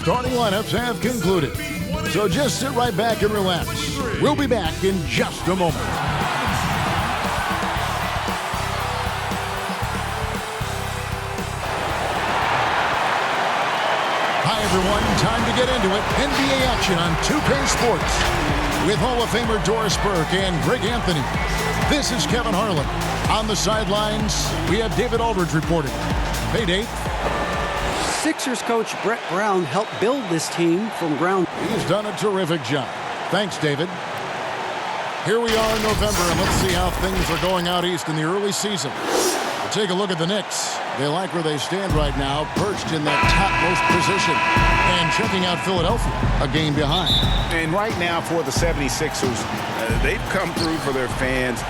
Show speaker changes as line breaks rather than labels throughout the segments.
starting lineups have concluded. So just sit right back and relax. We'll be back in just a moment. Hi, everyone. Time to get into it. NBA action on 2K Sports. With Hall of Famer Doris Burke and Greg Anthony. This is Kevin Harlan. On the sidelines, we have David Aldridge reporting. Hey, Dave.
Sixers coach Brett Brown helped build this team from ground.
He's done a terrific job. Thanks, David. Here we are in November, and let's see how things are going out east in the early season. We'll take a look at the Knicks. They like where they stand right now, perched in that topmost position. And checking out Philadelphia, a game behind.
And right now for the 76ers, they've come through for their fans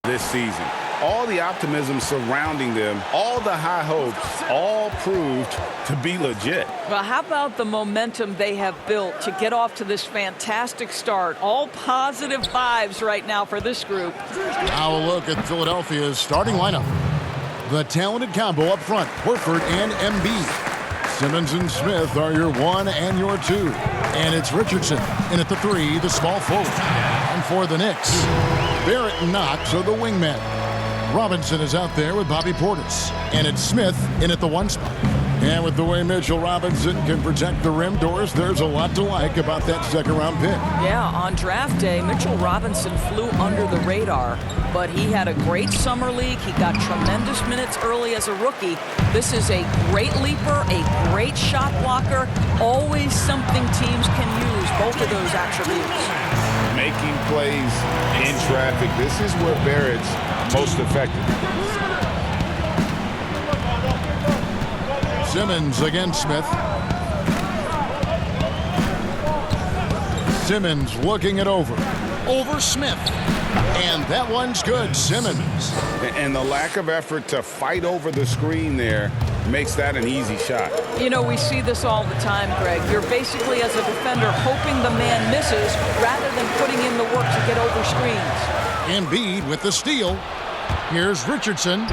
this season. All the optimism surrounding them, all the high hopes, all proved to be legit.
Well, how about the momentum they have built to get off to this fantastic start? All positive vibes right now for this group.
Now a look at Philadelphia's starting lineup. The talented combo up front, Horford and Embiid. Simmons and Smith are your 1 and your 2. And it's Richardson in at the 3, the small forward. And for the Knicks, Barrett and Knox are the wingmen. Robinson is out there with Bobby Portis. And it's Smith in at the 1 spot. And with the way Mitchell Robinson can protect the rim, Doris, there's a lot to like about that second-round pick.
Yeah, on draft day, Mitchell Robinson flew under the radar, but he had a great summer league. He got tremendous minutes early as a rookie. This is a great leaper, a great shot blocker, always something teams can use, both of those attributes.
Making plays in traffic. This is where Barrett's most effective.
Simmons against Smith. Simmons looking it over Smith. And that one's good, Simmons.
And the lack of effort to fight over the screen there makes that an easy shot.
You know, we see this all the time, Greg. You're basically, as a defender, hoping the man misses rather than putting in the work to get over screens.
Embiid with the steal. Here's Richardson.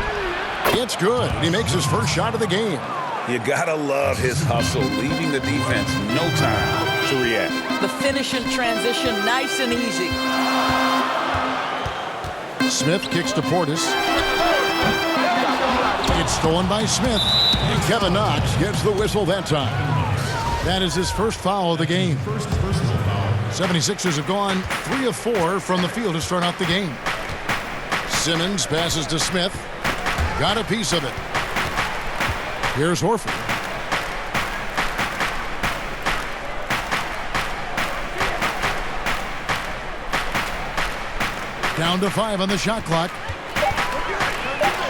It's good. He makes his first shot of the game.
You gotta love his hustle, leaving the defense no time to react.
The finish in transition, nice and easy.
Smith kicks to Portis. It's stolen by Smith. And Kevin Knox gets the whistle that time. That is his first foul of the game. 76ers have gone 3 of 4 from the field to start out the game. Simmons passes to Smith. Got a piece of it. Here's Horford. Down to 5 on the shot clock.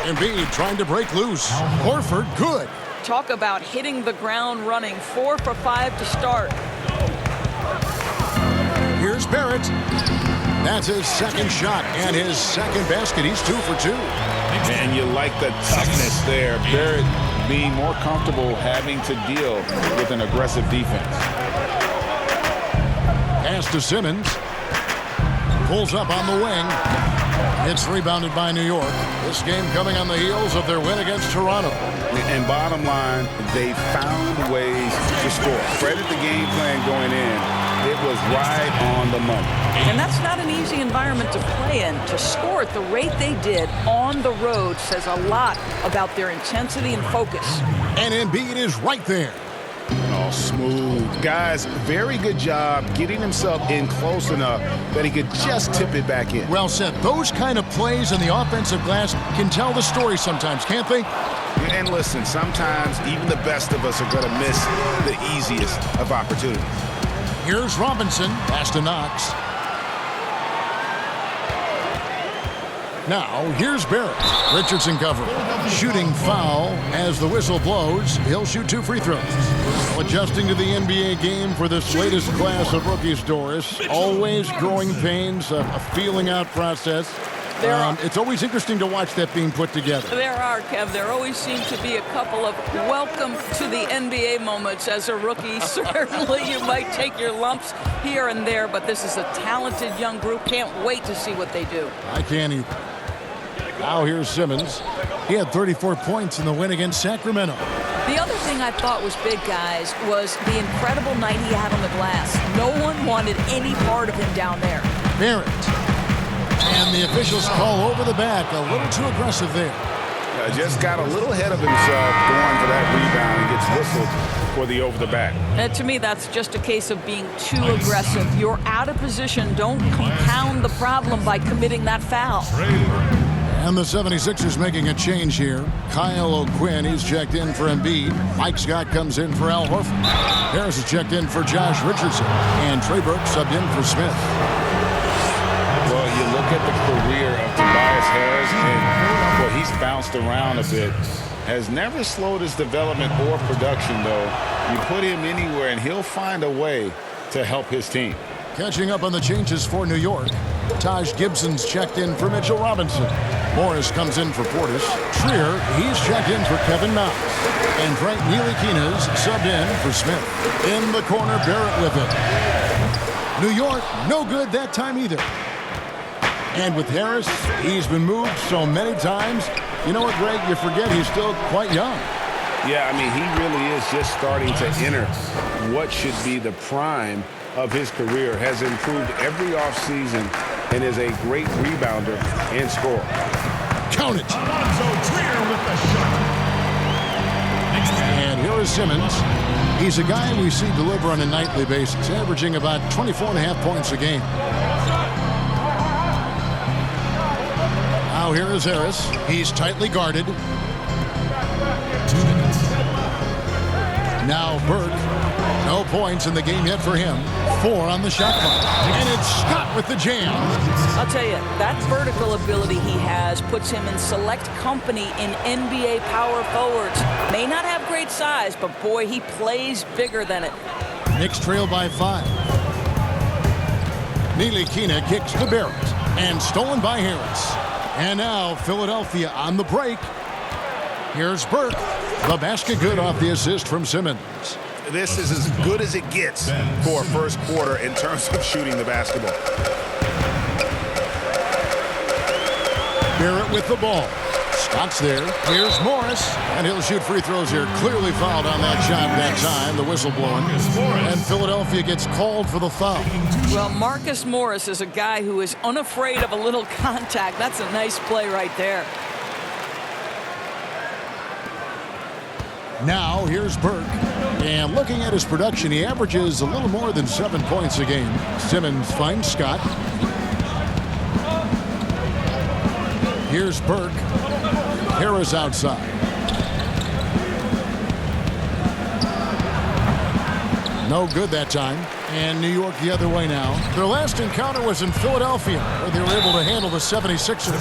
Embiid trying to break loose. Horford, good.
Talk about hitting the ground running. 4 for 5 to start.
Here's Barrett. That's his second shot and his second basket. He's 2 for 2.
And you like the toughness there. Barrett being more comfortable having to deal with an aggressive defense.
Pass to Simmons. Pulls up on the wing. It's rebounded by New York. This game coming on the heels of their win against Toronto.
And bottom line, they found ways to score. Credit the game plan going in. It was right on the money.
And that's not an easy environment to play in. To score at the rate they did on the road says a lot about their intensity and focus.
And Embiid is right there.
Oh, smooth. Guys, very good job getting himself in close enough that he could just tip it back in.
Well said. Those kind of plays in the offensive glass can tell the story sometimes, can't they?
And listen, sometimes even the best of us are going to miss the easiest of opportunities.
Here's Robinson. Pass to Knox. Now, here's Barrett. Richardson covered. Shooting foul as the whistle blows. He'll shoot 2 free throws. Well, adjusting to the NBA game for this latest class of rookies, Doris. Always growing pains, a feeling out process. It's always interesting to watch that being put together.
There are, Kev. There always seem to be a couple of welcome to the NBA moments as a rookie. Certainly you might take your lumps here and there, but this is a talented young group. Can't wait to see what they do.
I can't either. Now here's Simmons. He had 34 points in the win against Sacramento.
The other thing I thought was big, guys, was the incredible night he had on the glass. No one wanted any part of him down there.
Barrett. And the officials call over the back. A little too aggressive there.
Just got a little ahead of himself going for that rebound and gets whistled for the over the back.
And to me, that's just a case of being too aggressive. You're out of position. Don't compound the problem by committing that foul.
And the 76ers making a change here. Kyle O'Quinn, he's checked in for Embiid. Mike Scott comes in for Al Horford. Harris is checked in for Josh Richardson. And Trey Burke subbed in for Smith.
Well, you look at the career of Tobias Harris, and he's bounced around a bit. Has never slowed his development or production, though. You put him anywhere, and he'll find a way to help his team.
Catching up on the changes for New York. Taj Gibson's checked in for Mitchell Robinson. Morris comes in for Portis. Trier, he's checked in for Kevin Knox. And Frank Ntilikina's subbed in for Smith. In the corner, Barrett with it. New York, no good that time either. And with Harris, he's been moved so many times. You know what, Greg? You forget he's still quite young.
Yeah, I mean, he really is just starting to enter what should be the prime of his career. Has improved every offseason and is a great rebounder and scorer.
Count it. And here is Simmons. He's a guy we see deliver on a nightly basis, averaging about 24.5 points a game. Now here is Harris. He's tightly guarded. Now Burke. No points in the game yet for him. 4 on the shot clock. And it's Scott with the jam.
I'll tell you, that vertical ability he has puts him in select company in NBA power forwards. May not have great size, but boy, he plays bigger than it.
Knicks trail by 5. Ntilikina kicks to Barrett. And stolen by Harris. And now Philadelphia on the break. Here's Burke. The basket good off the assist from Simmons.
This is as good as it gets for a first quarter in terms of shooting the basketball.
Barrett with the ball. Scott's there. Here's Morris. And he'll shoot free throws here. Clearly fouled on that shot that time. The whistle blowing. And Philadelphia gets called for the foul.
Well, Marcus Morris is a guy who is unafraid of a little contact. That's a nice play right there.
Now here's Burke. And looking at his production, he averages a little more than 7 points a game. Simmons finds Scott. Here's Burke. Harris outside. No good that time. And New York the other way now. Their last encounter was in Philadelphia, where they were able to handle the 76ers.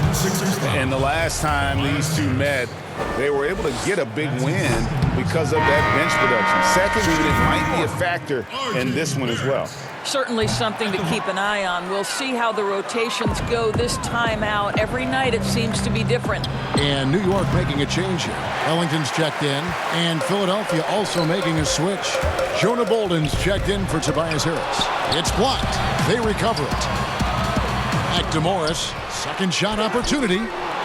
And the last time these two met, they were able to get a big win because of that bench production. Second unit might be a factor in this one as well.
Certainly something to keep an eye on. We'll see how the rotations go this time out. Every night it seems to be different.
And New York making a change here. Ellington's checked in. And Philadelphia also making a switch. Jonah Bolden's checked in for Tobias Harris. It's blocked. They recover it. Back to Morris. Second shot opportunity.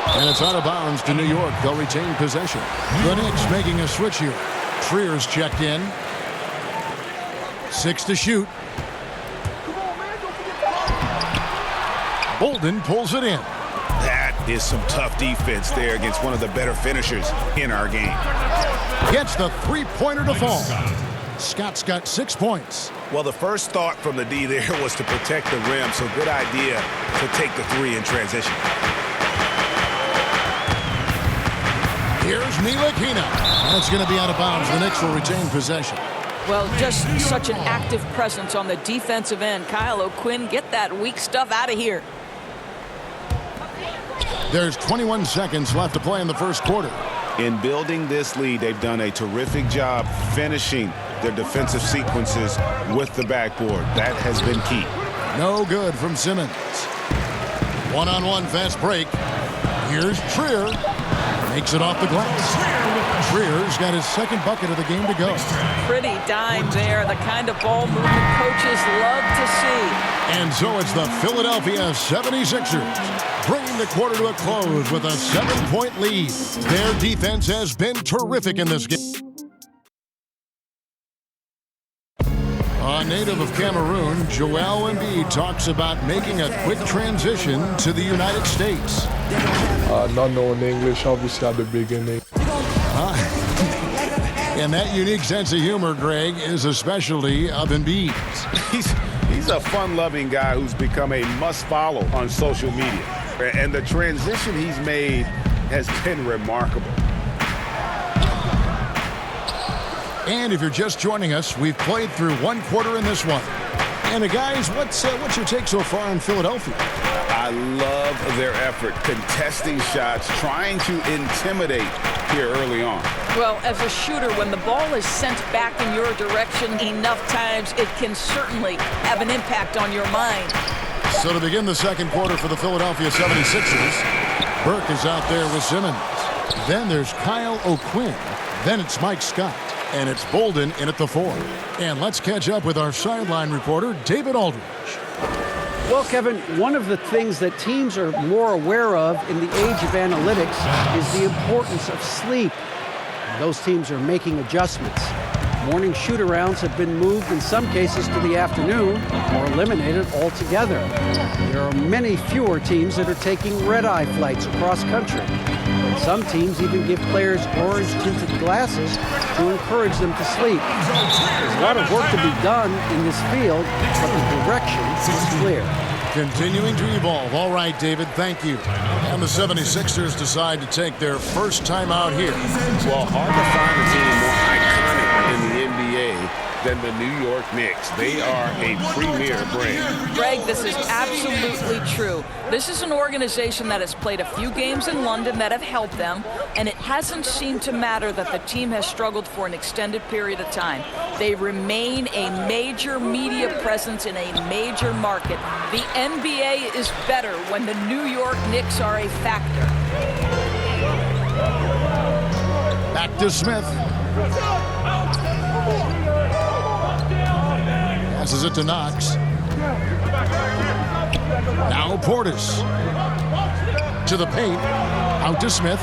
And it's out of bounds to New York. They'll retain possession. The Knicks making a switch here. Trier's checked in. 6 to shoot. Bolden pulls it in.
That is some tough defense there against one of the better finishers in our game.
Gets the three-pointer to fall. Scott's got 6 points.
Well, the first thought from the D there was to protect the rim, so good idea to take the 3 in transition.
Here's Ntilikina. That's going to be out of bounds. The Knicks will retain possession.
Well, just such an active presence on the defensive end. Kyle O'Quinn, get that weak stuff out of here.
There's 21 seconds left to play in the first quarter.
In building this lead, they've done a terrific job finishing their defensive sequences with the backboard. That has been key.
No good from Simmons. One-on-one fast break. Here's Trier. Makes it off the glass. Trier's got his second bucket of the game to go.
Pretty dime there. The kind of ball movement coaches love to see.
And so it's the Philadelphia 76ers bringing the quarter to a close with a 7-point lead. Their defense has been terrific in this game. A native of Cameroon, Joel Embiid talks about making a quick transition to the United States.
Not knowing English, obviously, at the beginning.
And that unique sense of humor, Greg, is a specialty of Embiid's.
He's a fun-loving guy who's become a must-follow on social media. And the transition he's made has been remarkable.
And if you're just joining us, we've played through one quarter in this one. And guys, what's your take so far on Philadelphia?
I love their effort, contesting shots, trying to intimidate here early on.
Well, as a shooter, when the ball is sent back in your direction enough times, it can certainly have an impact on your mind.
So to begin the second quarter for the Philadelphia 76ers, Burke is out there with Simmons. Then there's Kyle O'Quinn. Then it's Mike Scott. And it's Bolden in at the 4. And let's catch up with our sideline reporter, David Aldridge.
Well, Kevin, one of the things that teams are more aware of in the age of analytics is the importance of sleep. Those teams are making adjustments. Morning shoot-arounds have been moved in some cases to the afternoon or eliminated altogether. There are many fewer teams that are taking red-eye flights across country. And some teams even give players orange-tinted glasses to encourage them to sleep. There's a lot of work to be done in this field, but the direction is clear.
Continuing to evolve. All right, David, thank you. And the 76ers decide to take their first time out here.
Well, hard to find a team more iconic in the NBA than the New York Knicks. They are a premier brand.
Greg, this is absolutely true. This is an organization that has played a few games in London that have helped them, and it hasn't seemed to matter that the team has struggled for an extended period of time. They remain a major media presence in a major market. The NBA is better when the New York Knicks are a factor.
Back to Smith. Passes it to Knox. Now Portis. To the paint. Out to Smith.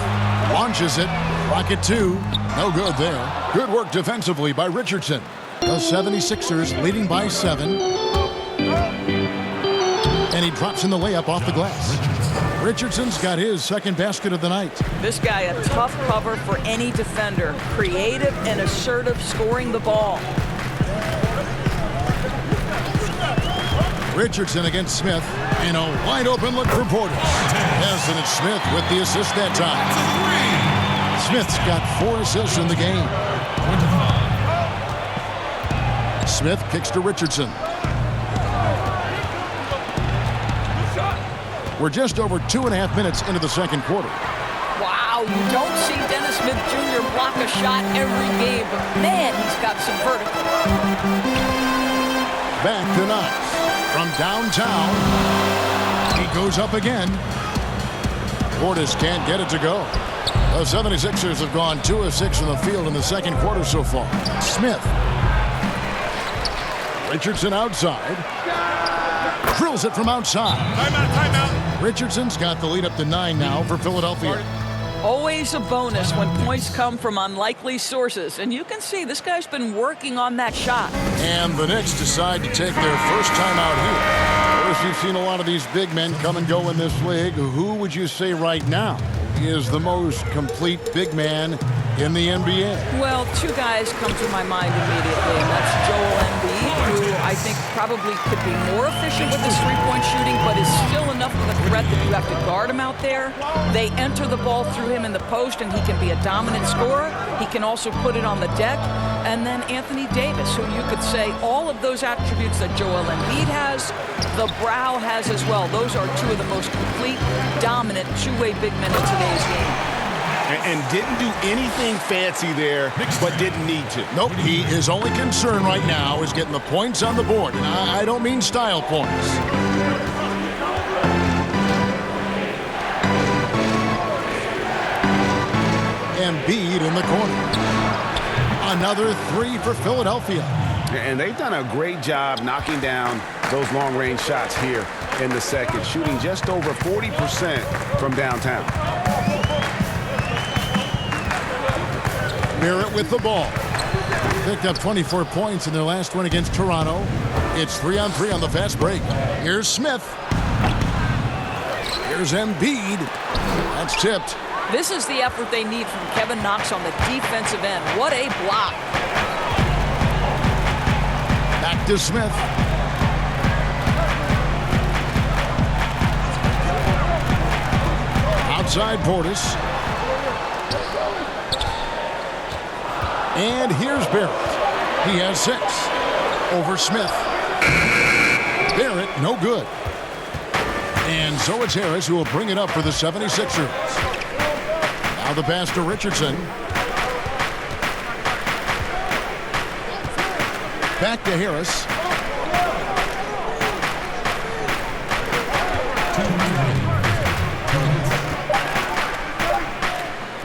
Launches it. Rocket 2. No good there. Good work defensively by Richardson. The 76ers leading by 7. And he drops in the layup off the glass. Richardson's got his second basket of the night.
This guy, a tough cover for any defender. Creative and assertive scoring the ball.
Richardson against Smith, and a wide open look for Portis. Yes, and it's Smith with the assist that time. Smith's got 4 assists in the game. Smith kicks to Richardson. We're just over 2.5 minutes into the second quarter.
Wow, you don't see Dennis Smith Jr. block a shot every game, but man, he's got some vertical.
Back to Knox. From downtown, he goes up again. Portis can't get it to go. The 76ers have gone 2 of 6 from the field in the second quarter so far. Smith. Richardson outside. Drills it from outside.
Timeout.
Richardson's got the lead up to 9 now for Philadelphia.
Always a bonus when points come from unlikely sources. And you can see this guy's been working on that shot.
And the Knicks decide to take their first time out here. Of course, you've seen a lot of these big men come and go in this league. Who would you say right now is the most complete big man in the NBA?
Well, 2 guys come to my mind immediately, and that's Joel Embiid, who I think probably could be more efficient with his three-point shooting, but is still enough of a threat that you have to guard him out there. They enter the ball through him in the post, and he can be a dominant scorer. He can also put it on the deck. And then Anthony Davis, who you could say all of those attributes that Joel Embiid has, the Brow has as well. Those are 2 of the most complete, dominant, two-way big men in today's game.
And didn't do anything fancy there, but didn't need to.
Nope, his only concern right now is getting the points on the board. And I don't mean style points. Embiid in the corner. Another 3 for Philadelphia.
And they've done a great job knocking down those long-range shots here in the second, shooting just over 40% from downtown.
Barrett with the ball. Picked up 24 points in their last win against Toronto. It's 3-on-3 on the fast break. Here's Smith. Here's Embiid. That's tipped.
This is the effort they need from Kevin Knox on the defensive end. What a block.
Back to Smith. Outside Portis. And here's Barrett. He has 6. Over Smith. Barrett, no good. And so it's Harris who will bring it up for the 76ers. Now the pass to Richardson. Back to Harris.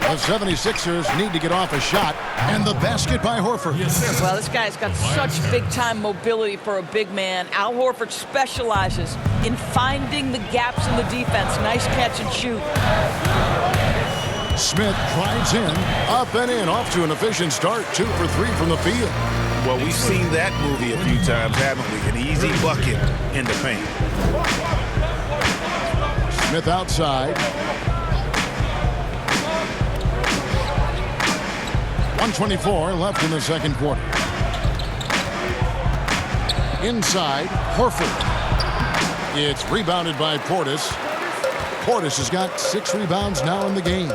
The 76ers need to get off a shot, and the basket by Horford.
Well, this guy's got such big-time mobility for a big man. Al Horford specializes in finding the gaps in the defense. Nice catch and shoot.
Smith drives in, up and in, off to an efficient start. 2 for 3 from the field.
Well, we've seen that movie a few times, haven't we? An easy bucket in the paint.
Smith outside. 1:24 left in the second quarter. Inside, Horford. It's rebounded by Portis. Portis has got 6 rebounds now in the game.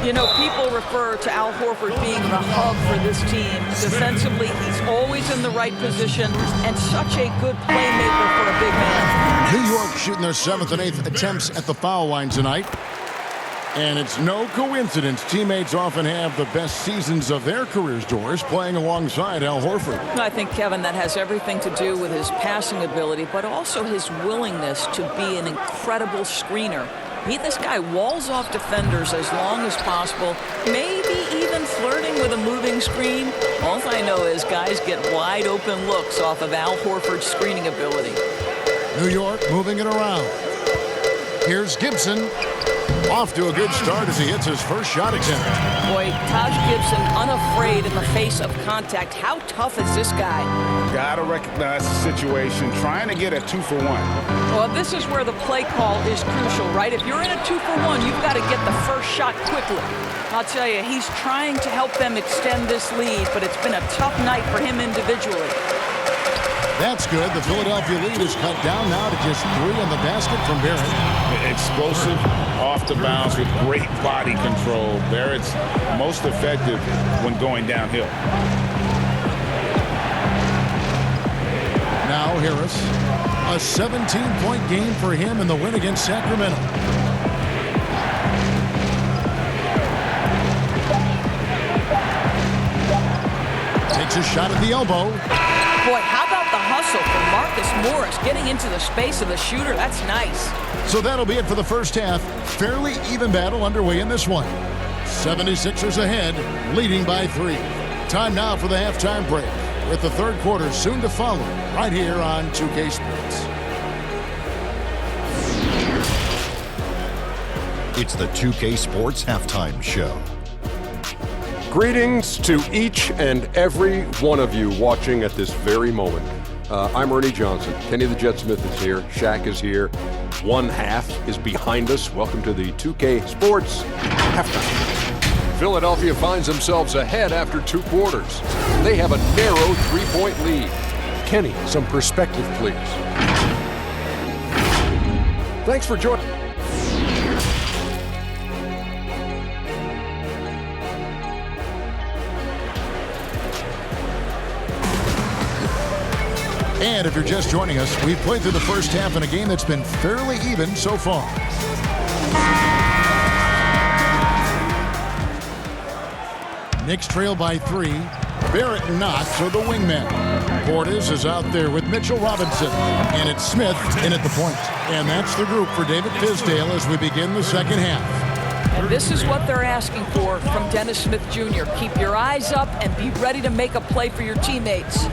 You know, people refer to Al Horford being the hub for this team. Defensively, he's always in the right position and such a good playmaker for a big man.
New York shooting their 7th and 8th attempts at the foul line tonight. And it's no coincidence teammates often have the best seasons of their careers, Doris, playing alongside Al Horford.
I think, Kevin, that has everything to do with his passing ability, but also his willingness to be an incredible screener. This guy walls off defenders as long as possible, maybe even flirting with a moving screen. All I know is guys get wide open looks off of Al Horford's screening ability.
New York moving it around. Here's Gibson. Off to a good start as he hits his first shot attempt.
Boy, Taj Gibson unafraid in the face of contact. How tough is this guy?
Got to recognize the situation, trying to get a 2-for-1.
Well, this is where the play call is crucial, right? If you're in a 2-for-1, you've got to get the first shot quickly. I'll tell you, he's trying to help them extend this lead, but it's been a tough night for him individually.
That's good. The Philadelphia lead is cut down now to just 3 on the basket from Barrett.
Explosive off the bounce with great body control. Barrett's most effective when going downhill.
Now Harris. A 17-point game for him in the win against Sacramento. Takes a shot at the elbow.
Boy, how about the hustle from Marcus Morris getting into the space of the shooter? That's nice.
So that'll be it for the first half. Fairly even battle underway in this one. 76ers ahead, leading by 3. Time now for the halftime break, with the third quarter soon to follow, right here on 2K Sports.
It's the 2K Sports Halftime Show.
Greetings to each and every one of you watching at this very moment. I'm Ernie Johnson. Kenny the Jet Smith is here. Shaq is here. One half is behind us. Welcome to the 2K Sports Halftime. Philadelphia finds themselves ahead after 2 quarters. They have a narrow 3-point lead. Kenny, some perspective, please. Thanks for joining.
And if you're just joining us, we've played through the first half in a game that's been fairly even so far. Knicks trail by 3. Barrett and Knox are the wingmen. Portis is out there with Mitchell Robinson. And it's Smith in at the point. And that's the group for David Fizdale as we begin the second half.
And this is what they're asking for from Dennis Smith Jr. Keep your eyes up and be ready to make a play for your teammates.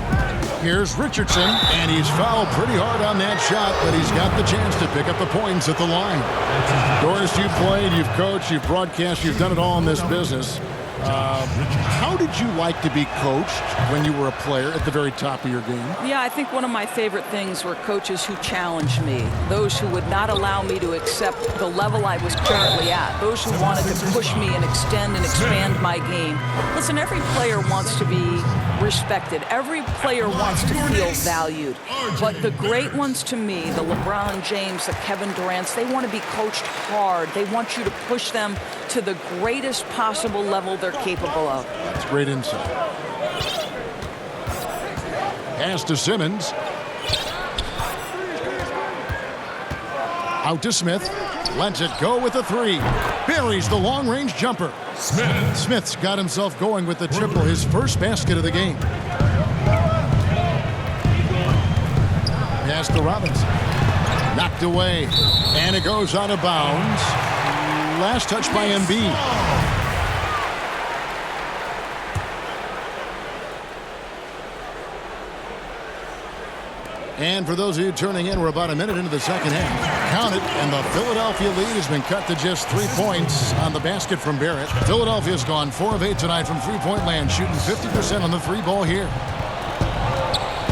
Here's Richardson, and he's fouled pretty hard on that shot, but he's got the chance to pick up the points at the line. Doris, you've played, you've coached, you've broadcast, you've done it all in this business. How did you like to be coached when you were a player at the very top of your game?
Yeah, I think one of my favorite things were coaches who challenged me, those who would not allow me to accept the level I was currently at, those who wanted to push me and extend and expand my game. Listen, every player wants to be respected. Every player wants to feel valued. But the great ones to me, the LeBron James, the Kevin Durant's, they want to be coached hard. They want you to push them to the greatest possible level they're capable of.
That's great insight. Pass to Simmons. Out to Smith. Lets it go with a three. Buries the long-range jumper. Smith's got himself going with the triple, his first basket of the game. Pass to Robinson. Knocked away. And it goes out of bounds. Last touch by Embiid. And for those of you turning in, we're about a minute into the second half. Count it, and the Philadelphia lead has been cut to just 3 points on the basket from Barrett. Philadelphia's gone 4 of 8 tonight from three-point land, shooting 50% on the three ball here.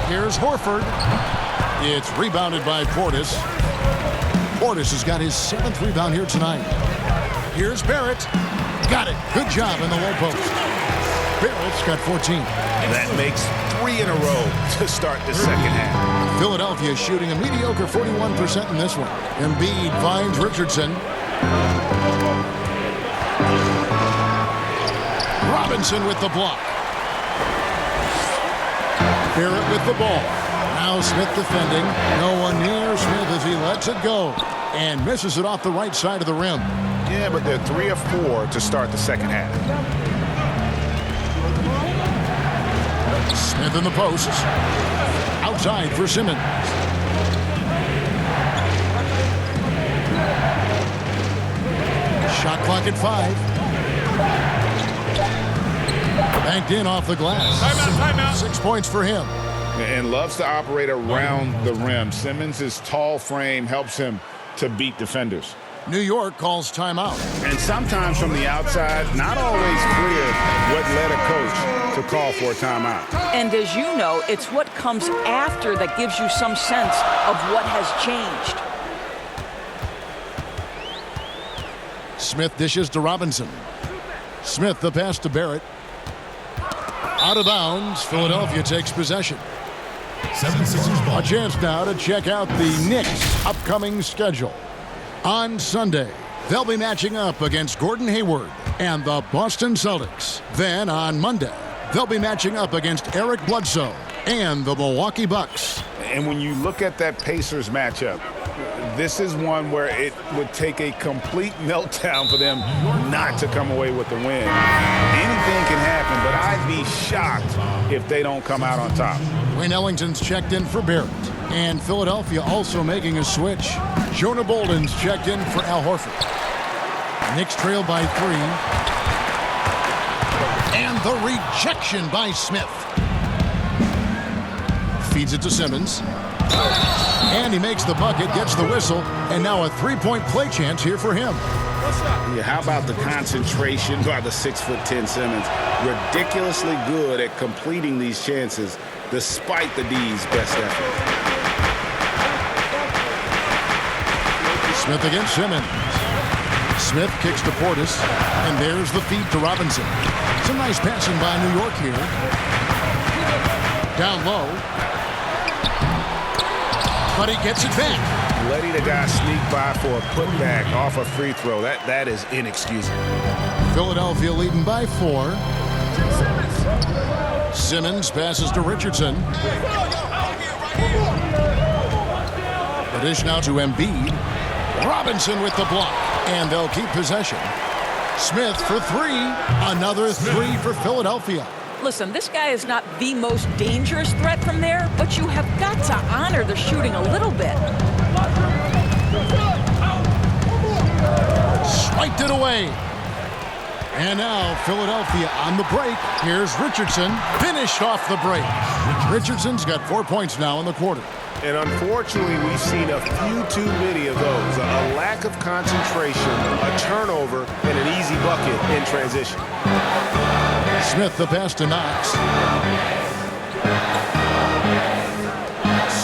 Here's Horford. It's rebounded by Portis. Portis has got his 7th rebound here tonight. Here's Barrett. Got it. Good job in the low post. Barrett's got 14.
That makes 3 in a row to start the second half.
Philadelphia shooting a mediocre 41% in this one. Embiid finds Richardson. Robinson with the block. Barrett with the ball. Now Smith defending. No one near Smith as he lets it go. And misses it off the right side of the rim.
Yeah, but they're 3 of 4 to start the second half.
Smith in the post. Outside for Simmons. Shot clock at 5. Banked in off the glass.
Timeout.
6 points for him.
And loves to operate around the rim. Simmons' tall frame helps him to beat defenders.
New York calls timeout.
And sometimes from the outside, not always clear what led a coach to call for a timeout.
And as you know, it's what comes after that gives you some sense of what has changed.
Smith dishes to Robinson. Smith the pass to Barrett. Out of bounds. Philadelphia takes possession.
76ers ball.
A chance now to check out the Knicks' upcoming schedule. On Sunday, they'll be matching up against Gordon Hayward and the Boston Celtics. Then on Monday, they'll be matching up against Eric Bledsoe and the Milwaukee Bucks.
And when you look at that Pacers matchup, this is one where it would take a complete meltdown for them not to come away with the win. Anything can happen, but I'd be shocked if they don't come out on top.
Wayne Ellington's checked in for Barrett. And Philadelphia also making a switch. Jonah Bolden's checked in for Al Horford. Knicks trail by 3. And the rejection by Smith. Feeds it to Simmons. And he makes the bucket, gets the whistle, and now a three-point play chance here for him.
Yeah, how about the concentration by the 6'10" Simmons? Ridiculously good at completing these chances despite the D's best effort.
Smith against Simmons. Smith kicks to Portis, and there's the feed to Robinson. Some nice passing by New York here. Down low. But he gets it back.
Letting the guy sneak by for a putback off a free throw, that is inexcusable.
Philadelphia leading by 4. Simmons passes to Richardson. The dish now to Embiid. Robinson with the block, and they'll keep possession. Smith for 3. Another 3 for Philadelphia.
Listen, this guy is not the most dangerous threat from there, but you have got to honor the shooting a little bit.
Swiped it away. And now Philadelphia on the break. Here's Richardson. Finished off the break. Richardson's got 4 points now in the quarter.
And unfortunately, we've seen a few too many of those. A lack of concentration, a turnover, and an easy bucket in transition.
Smith, the pass to Knox.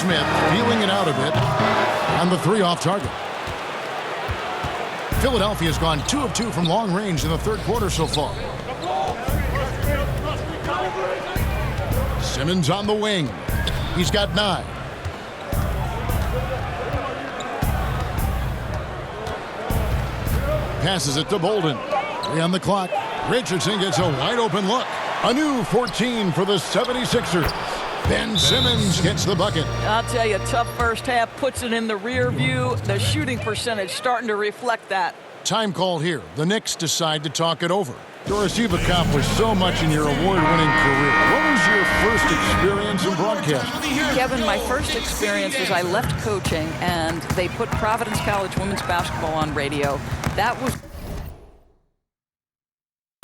Smith feeling it out a bit on the 3 off target. Philadelphia's gone 2 of 2 from long range in the third quarter so far. Simmons on the wing. He's got 9. Passes it to Bolden. 3 on the clock. Richardson gets a wide open look. A new 14 for the 76ers. Ben Simmons gets the bucket.
I'll tell you, tough first half, puts it in the rear view. The shooting percentage starting to reflect that.
Time call here. The Knicks decide to talk it over. Doris, you've accomplished so much in your award-winning career. What was your first experience in broadcasting?
Kevin, my first experience was I left coaching, and they put Providence College women's basketball on radio. That was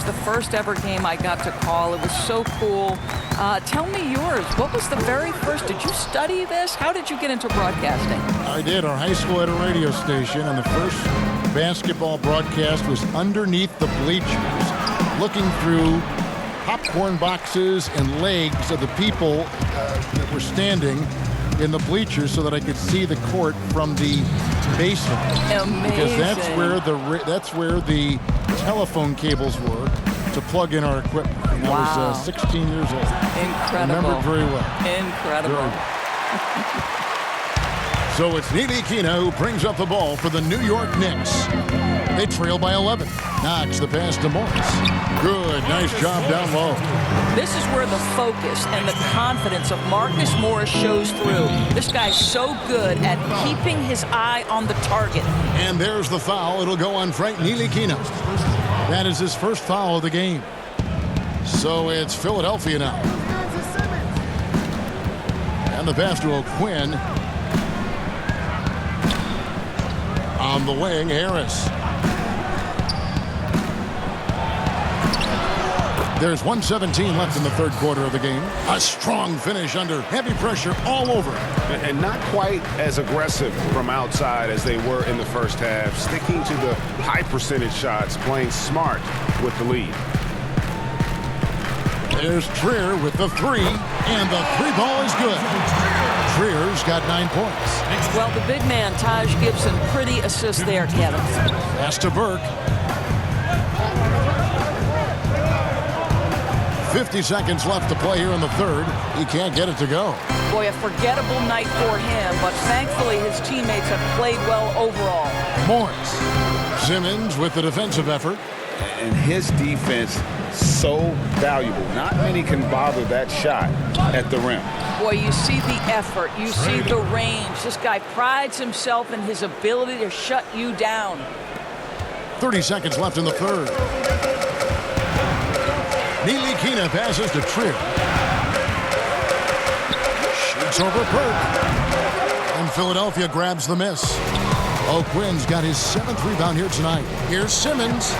the first ever game I got to call. It was so cool. Tell me yours. What was the very first? Did you study this? How did you get into broadcasting?
I did. Our high school had a radio station, and the first basketball broadcast was underneath the bleachers, looking through popcorn boxes and legs of the people that were standing in the bleachers so that I could see the court from the basement.
Amazing.
Because that's where the telephone cables were to plug in our equipment. And
wow.
I was 16 years old.
Incredible.
I remember it very well.
Incredible.
Very well. So it's Neely Kina who brings up the ball for the New York Knicks. They trail by 11. Knox the pass to Morris. Good, nice job down low.
This is where the focus and the confidence of Marcus Morris shows through. This guy's so good at keeping his eye on the target.
And there's the foul. It'll go on Frank Ntilikina. That is his first foul of the game. So it's Philadelphia now. And the pass to O'Quinn. On the wing, Harris. There's 1:17 left in the third quarter of the game. A strong finish under heavy pressure all over.
And not quite as aggressive from outside as they were in the first half. Sticking to the high percentage shots, playing smart with the lead.
There's Trier with the 3, and the 3 ball is good. Trier's got 9 points.
Well, the big man, Taj Gibson, pretty assist there, Kevin.
Pass to Burke. 50 seconds left to play here in the third. He can't get it to go.
Boy, a forgettable night for him, but thankfully his teammates have played well overall.
Morris. Simmons with the defensive effort.
And his defense so valuable. Not many can bother that shot at the rim.
Boy, you see the effort. You see the range. This guy prides himself in his ability to shut you down.
30 seconds left in the third. Ntilikina passes to Trier. Shoots over Burke. And Philadelphia grabs the miss. O'Quinn's got his 7th rebound here tonight. Here's Simmons.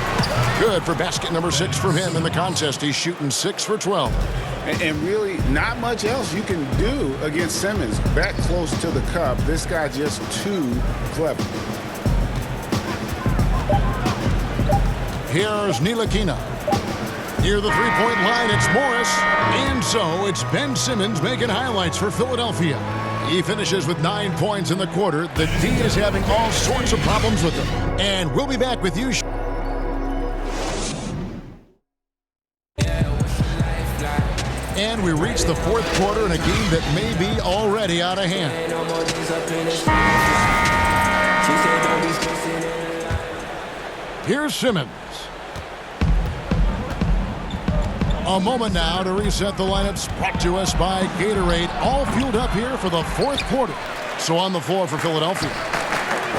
Good for basket number 6 from him in the contest. He's shooting 6 for 12.
And really not much else you can do against Simmons. Back close to the cup. This guy just too clever.
Here's Ntilikina. Near the three-point line, it's Morris. And so it's Ben Simmons making highlights for Philadelphia. He finishes with 9 points in the quarter. The D is having all sorts of problems with him. And we'll be back with you. And we reach the fourth quarter in a game that may be already out of hand. Here's Simmons. A moment now to reset the lineups, brought to us by Gatorade, all fueled up here for the fourth quarter. So on the floor for Philadelphia,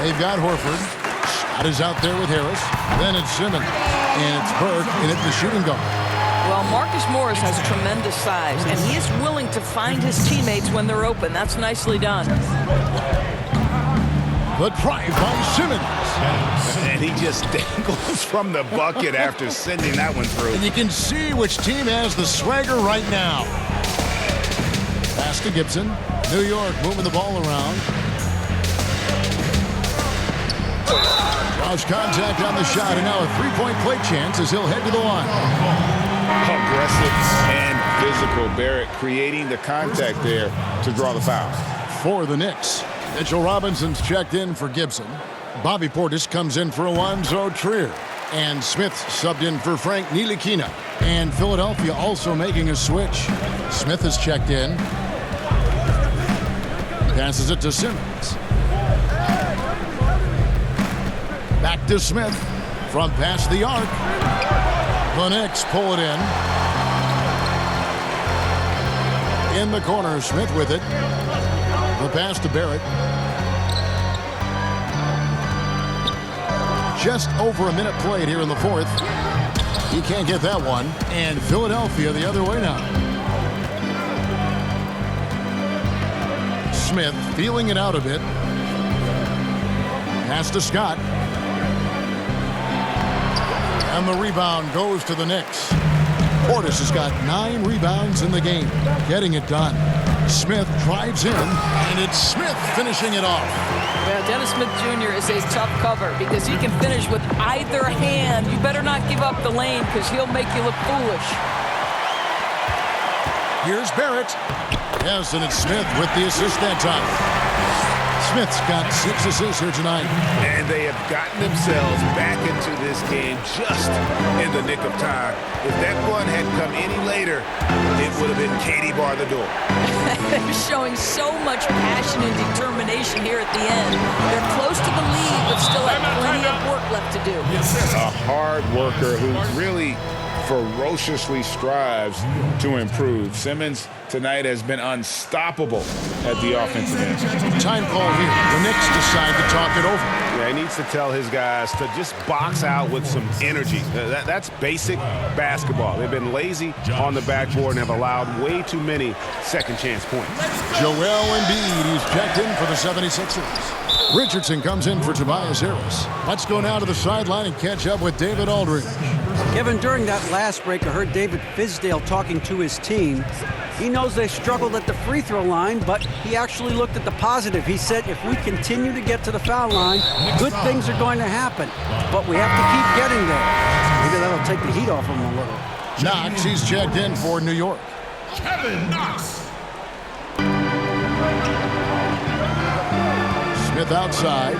they've got Horford. Shot is out there with Harris. Then it's Simmons. And it's Burke in at the shooting guard.
Well, Marcus Morris has tremendous size, and he is willing to find his teammates when they're open. That's nicely done.
The drive by Simmons.
And he just dangles from the bucket after sending that one through.
And you can see which team has the swagger right now. Pass to Gibson. New York moving the ball around. Draws contact on the shot, and now a three-point play chance as he'll head to the line.
Aggressive and physical. Barrett creating the contact there to draw the foul.
For the Knicks, Mitchell Robinson's checked in for Gibson. Bobby Portis comes in for Alonzo Trier. And Smith subbed in for Frank Ntilikina. And Philadelphia also making a switch. Smith is checked in. Passes it to Simmons. Back to Smith from past the arc. The Knicks pull it in. In the corner, Smith with it. The pass to Barrett. Just over a minute played here in the fourth. He can't get that one. And Philadelphia the other way now. Smith feeling it out a bit. Pass to Scott. And the rebound goes to the Knicks. Portis has got 9 rebounds in the game. Getting it done. Smith drives in, and it's Smith finishing it off.
Yeah, Dennis Smith Jr. is a tough cover because he can finish with either hand. You better not give up the lane because he'll make you look foolish.
Here's Barrett. Yes, and it's Smith with the assist that time. Smith's got 6 assists here tonight.
And they have gotten themselves back into this game just in the nick of time. If that one had come any later, it would have been Katie bar the door.
They're showing so much passion and determination here at the end. They're close to the lead, but still have plenty of work left to do.
A hard worker who really ferociously strives to improve. Simmons tonight has been unstoppable at the offensive end.
Time call here. The Knicks decide to talk it over.
Yeah, he needs to tell his guys to just box out with some energy. That's basic basketball. They've been lazy on the backboard and have allowed way too many second chance points.
Joel Embiid, he's checked in for the 76ers. Richardson comes in for Tobias Harris. Let's go now to the sideline and catch up with David Aldridge.
Kevin, during that last break, I heard David Fizdale talking to his team. He knows they struggled at the free throw line, but he actually looked at the positive. He said, if we continue to get to the foul line, good things are going to happen. But we have to keep getting there. Maybe that'll take the heat off him a little.
Knox, he's checked in for New York.
Kevin Knox.
Smith outside.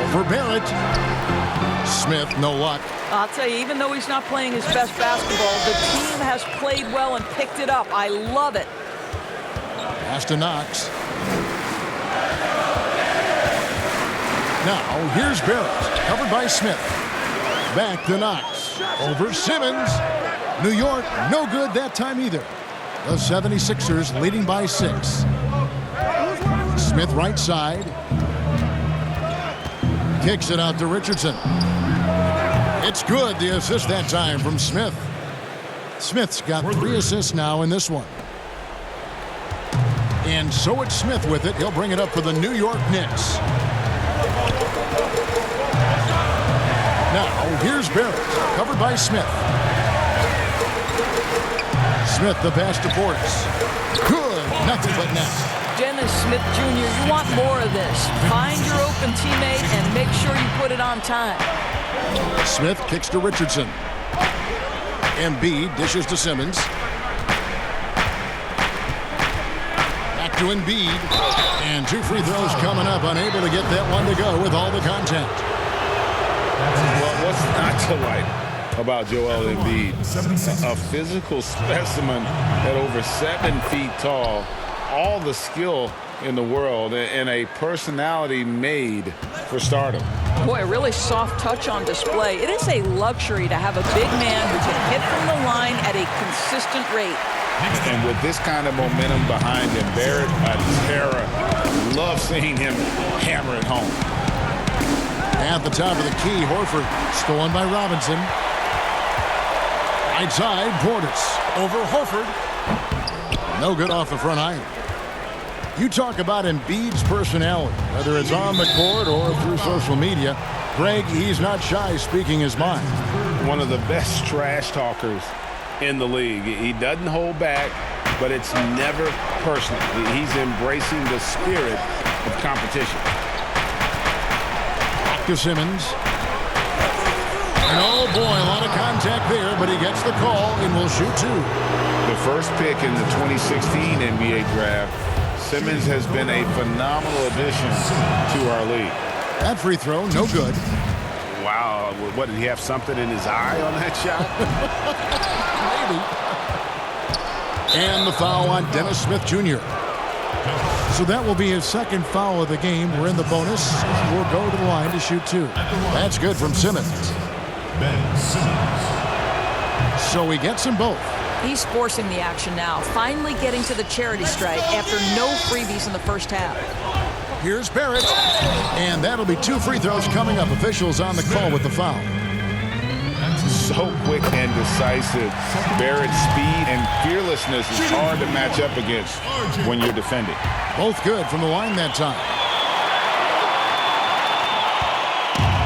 Over Barrett. Smith, no luck.
I'll tell you, even though he's not playing his best basketball, the team has played well and picked it up. I love it.
Pass to Knox. Now, here's Barrett, covered by Smith. Back to Knox. Over Simmons. New York, no good that time either. The 76ers leading by 6. Smith right side. Kicks it out to Richardson. It's good, the assist that time from Smith. Smith's got 3 assists now in this one. And so it's Smith with it. He'll bring it up for the New York Knicks. Now, here's Barrett, covered by Smith. Smith, the pass to Portis. Good, nothing but net.
Dennis Smith Jr., you want more of this. Find your open teammate and make sure you put it on time.
Smith kicks to Richardson. Embiid dishes to Simmons. Back to Embiid. And 2 free throws coming up. Unable to get that one to go with all the contact.
Well, what's not to like about Joel Embiid? A physical specimen at over 7 feet tall. All the skill in the world and a personality made for stardom.
Boy, a really soft touch on display. It is a luxury to have a big man who can hit from the line at a consistent rate.
And with this kind of momentum behind him, Barrett, a terror. Love seeing him hammer it home.
At the top of the key, Horford stolen by Robinson. Right side, Portis over Horford. No good off the front iron. You talk about Embiid's personality, whether it's on the court or through social media. Greg, he's not shy speaking his mind.
One of the best trash talkers in the league. He doesn't hold back, but it's never personal. He's embracing the spirit of competition.
Back to Simmons. And oh boy, a lot of contact there, but he gets the call and will shoot two.
The first pick in the 2016 NBA draft, Simmons has been a phenomenal addition to our league.
That free throw, no good.
Wow, what, did he have something in his eye on that shot?
Maybe. And the foul on Dennis Smith Jr. So that will be his second foul of the game. We're in the bonus. We'll go to the line to shoot two. That's good from Simmons. So he gets them both.
He's forcing the action now, finally getting to the charity stripe after no freebies in the first half.
Here's Barrett. And that'll be two free throws coming up. Officials on the call with the foul.
So quick and decisive. Barrett's speed and fearlessness is hard to match up against when you're defending.
Both good from the line that time.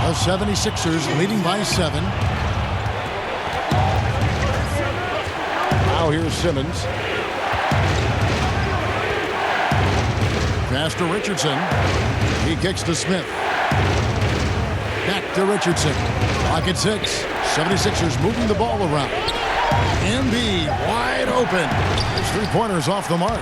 The 76ers leading by 7. Now here's Simmons. Pass to Richardson. He kicks to Smith. Back to Richardson. Clock at 6. 76ers moving the ball around. Embiid wide open. His three-pointers off the mark.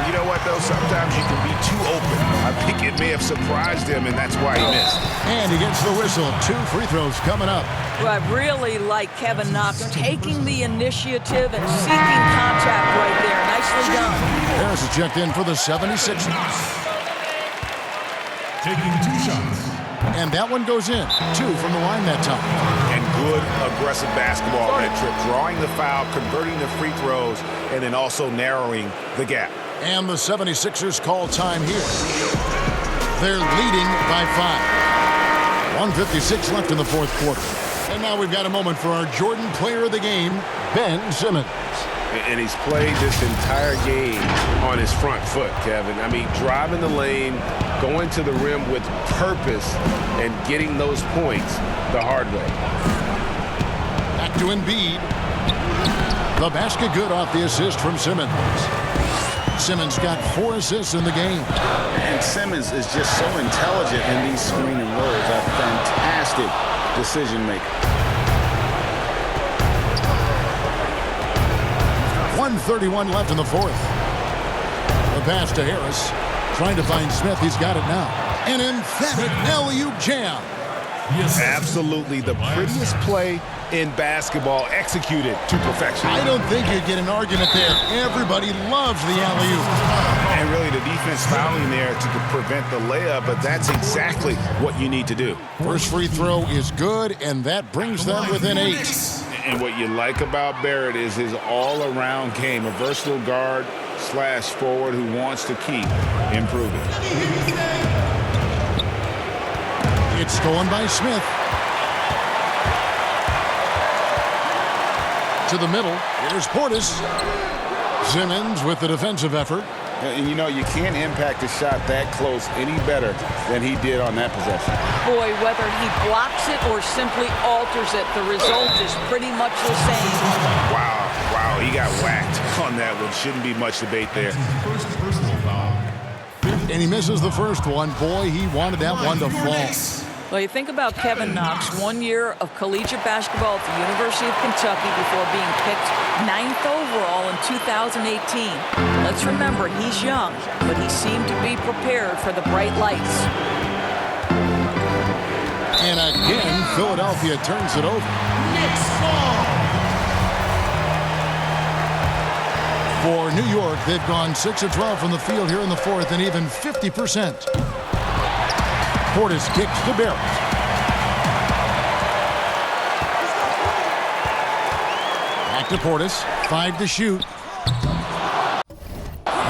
You know what, though? Sometimes you can be too open. I think it may have surprised him, and that's why he missed.
And he gets the whistle. Two free throws coming up.
Well, I really like Kevin Knox taking the initiative and seeking contact right there. Nicely done.
Harris is checked in for the 76ers.
Taking 2 shots.
And that one goes in. 2 from the line that time.
And good aggressive basketball on that trip. Drawing the foul, converting the free throws, and then also narrowing the gap.
And the 76ers call time here. They're leading by 5. 1:56 left in the fourth quarter. And now we've got a moment for our Jordan player of the game, Ben Simmons.
And he's played this entire game on his front foot, Kevin. I mean, driving the lane, going to the rim with purpose, and getting those points the hard way.
Back to Embiid. The basket good off the assist from Simmons. Simmons got 4 assists in the game.
And Simmons is just so intelligent in these screening roles. A fantastic decision maker.
1:31 left in the fourth. The pass to Harris. Trying to find Smith. He's got it now. An emphatic alley-oop jam.
Yes.
Absolutely the prettiest play in basketball, executed to perfection.
I don't think you'd get an argument there. Everybody loves the alley-oop.
And really the defense fouling there to prevent the layup, but that's exactly what you need to do.
First free throw is good, and that brings them within 8.
And what you like about Barrett is his all-around game, a versatile guard / forward who wants to keep improving.
It's stolen by Smith. To the middle. Here's Portis. Simmons with the defensive effort.
And you know, you can't impact a shot that close any better than he did on that possession.
Boy, whether he blocks it or simply alters it, the result is pretty much the same.
Wow, he got whacked on that one. Shouldn't be much debate there.
First personal foul.
And he misses the first one. Boy, he wanted that one to fall.
Well, you think about Kevin Knox, 1 year of collegiate basketball at the University of Kentucky before being picked 9th overall in 2018. Let's remember, he's young, but he seemed to be prepared for the bright lights.
And again, Philadelphia turns it over.
Knicks ball.
For New York, they've gone 6 of 12 from the field here in the fourth, and even 50%. Portis kicks to Barrett. Back to Portis. 5 to shoot.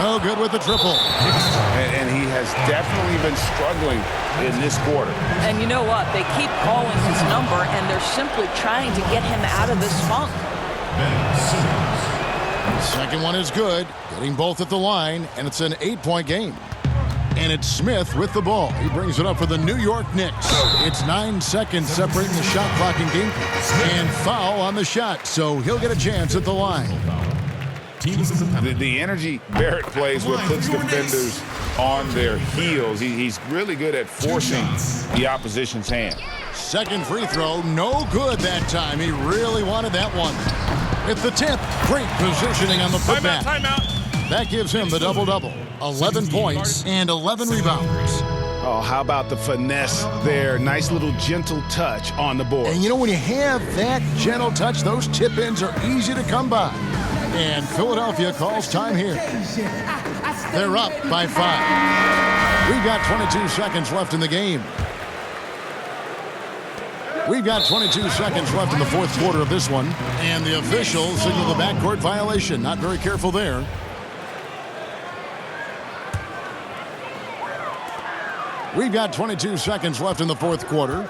No good with the triple.
And he has definitely been struggling in this quarter.
And you know what? They keep calling his number, and they're simply trying to get him out of this funk.
Second one is good. Getting both at the line, and it's an 8-point game. And it's Smith with the ball. He brings it up for the New York Knicks. It's 9 seconds separating the shot clock and game clock. And foul on the shot, so he'll get a chance at the line.
The energy Barrett plays with puts defenders on their heels. He's really good at forcing the opposition's hand.
Second free throw, no good that time. He really wanted that one. At the tip, great positioning on the putback. That gives him the double-double. 11 points and 11 rebounds.
Oh, how about the finesse there? Nice little gentle touch on the board.
And you know, when you have that gentle touch, those tip-ins are easy to come by. And Philadelphia calls time here. They're up by 5. We've got 22 seconds left in the game. We've got 22 seconds left in the fourth quarter of this one. And the officials signal the backcourt violation. Not very careful there. We've got 22 seconds left in the fourth quarter.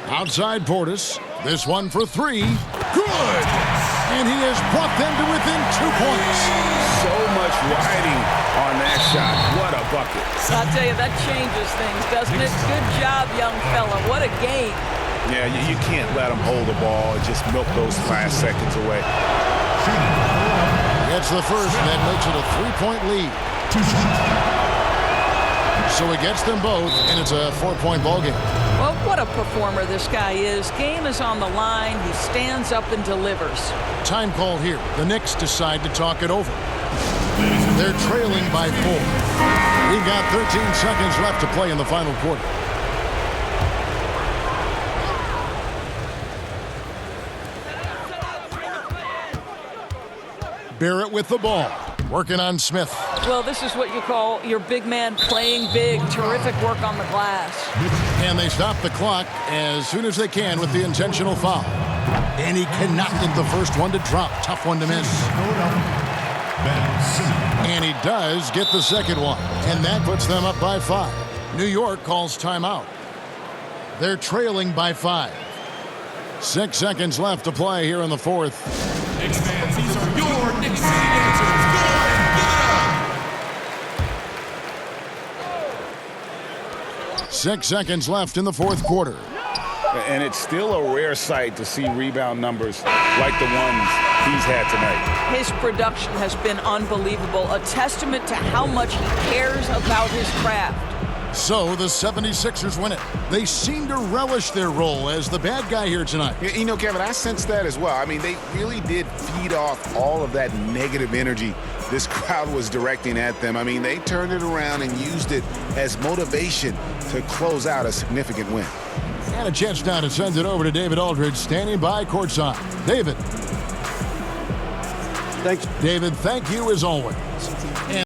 Outside Portis. This one for 3. Good! And he has brought them to within 2 points.
So much riding on that shot. What a bucket.
I'll tell you, that changes things, doesn't it? Good job, young fella. What a game.
Yeah, you can't let him hold the ball and just milk those last seconds away.
Gets the first, and that makes it a 3-point lead. So he gets them both, and it's a 4-point ballgame.
Well, what a performer this guy is. Game is on the line. He stands up and delivers.
Time call here. The Knicks decide to talk it over. They're trailing by 4. We've got 13 seconds left to play in the final quarter. Barrett with the ball. Working on Smith.
Well, this is what you call your big man playing big. Terrific work on the glass.
And they stop the clock as soon as they can with the intentional foul. And he cannot get the first one to drop. Tough one to miss. And he does get the second one. And that puts them up by 5. New York calls timeout. They're trailing by 5. 6 seconds left to play here in the fourth.
Knicks fans, these are your Knicks City answers. Go ahead, give it up.
6 seconds left in the fourth quarter.
And it's still a rare sight to see rebound numbers like the ones he's had tonight.
His production has been unbelievable, a testament to how much he cares about his craft.
So the 76ers win it. They seem to relish their role as the bad guy here tonight.
You know, Kevin, I sense that as well. I mean, they really did feed off all of that negative energy this crowd was directing at them. I mean, they turned it around and used it as motivation to close out a significant win.
And a chance now to send it over to David Aldridge, standing by courtside. David.
Thanks.
David, thank you as always.